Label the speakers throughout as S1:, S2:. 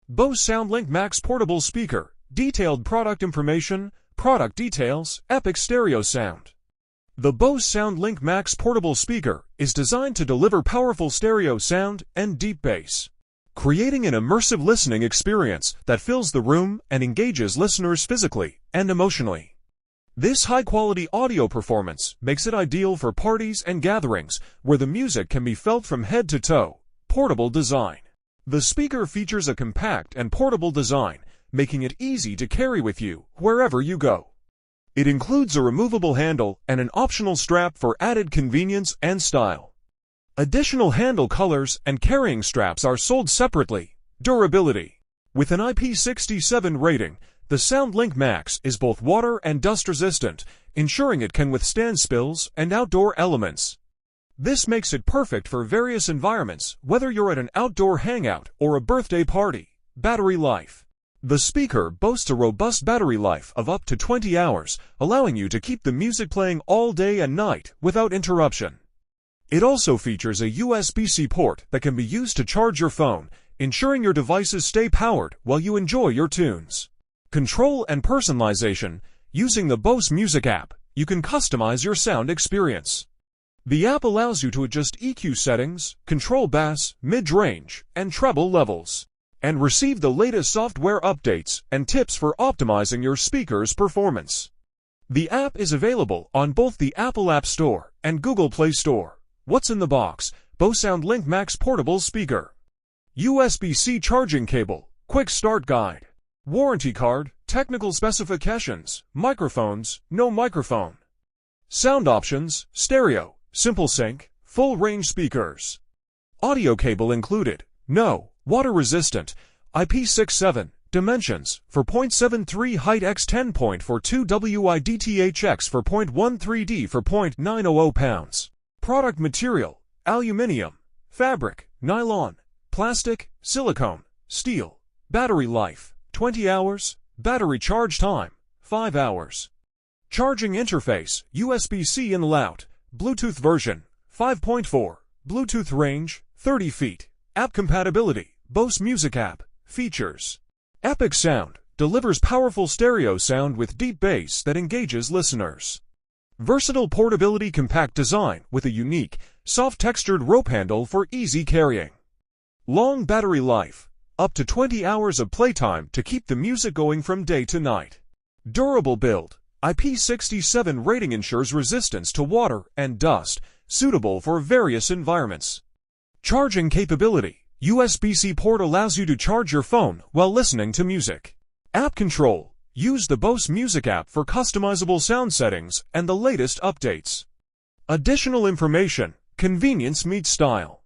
S1: Bose SoundLink Max Portable Speaker. Detailed product information, product details, epic stereo sound. The Bose SoundLink Max Portable Speaker is designed to deliver powerful stereo sound and deep bass, creating an immersive listening experience that fills the room and engages listeners physically and emotionally. This high-quality audio performance makes it ideal for parties and gatherings where the music can be felt from head to toe. Portable design. The speaker features a compact and portable design, making it easy to carry with you wherever you go. It includes a removable handle and an optional strap for added convenience and style. Additional handle colors and carrying straps are sold separately. Durability. With an IP67 rating, the SoundLink Max is both water and dust resistant, ensuring it can withstand spills and outdoor elements. This makes it perfect for various environments, whether you're at an outdoor hangout or a birthday party. Battery life. The speaker boasts a robust battery life of up to 20 hours, allowing you to keep the music playing all day and night without interruption. It also features a USB-C port that can be used to charge your phone, ensuring your devices stay powered while you enjoy your tunes. Control and personalization. Using the Bose Music app, you can customize your sound experience. The app allows you to adjust EQ settings, control bass, mid-range, and treble levels, and receive the latest software updates and tips for optimizing your speaker's performance. The app is available on both the Apple App Store and Google Play Store. What's in the box? Bose SoundLink Max Portable Speaker. USB-C charging cable, quick start guide. Warranty card, technical specifications, microphones, no microphone. Sound options, stereo, simple sync, full range speakers. Audio cable included. No. Water resistant. IP67. Dimensions. 4.73 height x 10.42 width x 4.13d 4.900 pounds. Product material. Aluminium. Fabric. Nylon. Plastic. Silicone. Steel. Battery life. 20 hours. Battery charge time. 5 hours. Charging interface. USB-C in-out. Bluetooth version. 5.4. Bluetooth range. 30 feet. App compatibility. Bose Music app. Features. Epic sound. Delivers powerful stereo sound with deep bass that engages listeners. Versatile portability, compact design with a unique, soft-textured rope handle for easy carrying. Long battery life. Up to 20 hours of playtime to keep the music going from day to night. Durable build. IP67 rating ensures resistance to water and dust, suitable for various environments. Charging capability. USB-C port allows you to charge your phone while listening to music. App control. Use the Bose Music app for customizable sound settings and the latest updates. Additional information. Convenience meets style.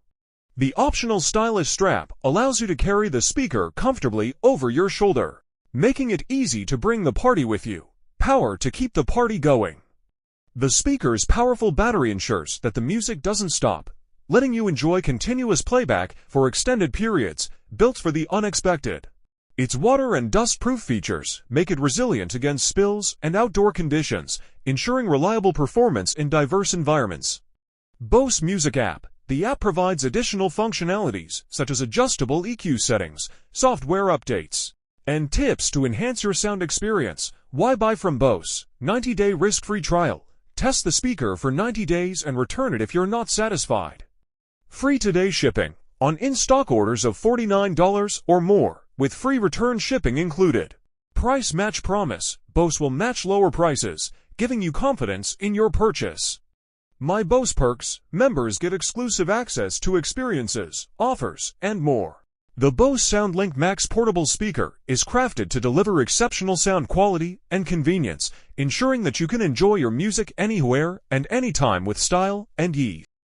S1: The optional stylish strap allows you to carry the speaker comfortably over your shoulder, making it easy to bring the party with you. Power to keep the party going. The speaker's powerful battery ensures that the music doesn't stop, letting you enjoy continuous playback for extended periods, built for the unexpected. Its water and dust-proof features make it resilient against spills and outdoor conditions, ensuring reliable performance in diverse environments. Bose Music app. The app provides additional functionalities such as adjustable EQ settings, software updates, and tips to enhance your sound experience. Why buy from Bose? 90-day risk-free trial. Test the speaker for 90 days and return it if you're not satisfied. Free today shipping on in-stock orders of $49 or more, with free return shipping included. Price match promise. Bose will match lower prices, giving you confidence in your purchase. My Bose perks. Members get exclusive access to experiences, offers, and more. The Bose SoundLink Max Portable Speaker is crafted to deliver exceptional sound quality and convenience, ensuring that you can enjoy your music anywhere and anytime with style and ease.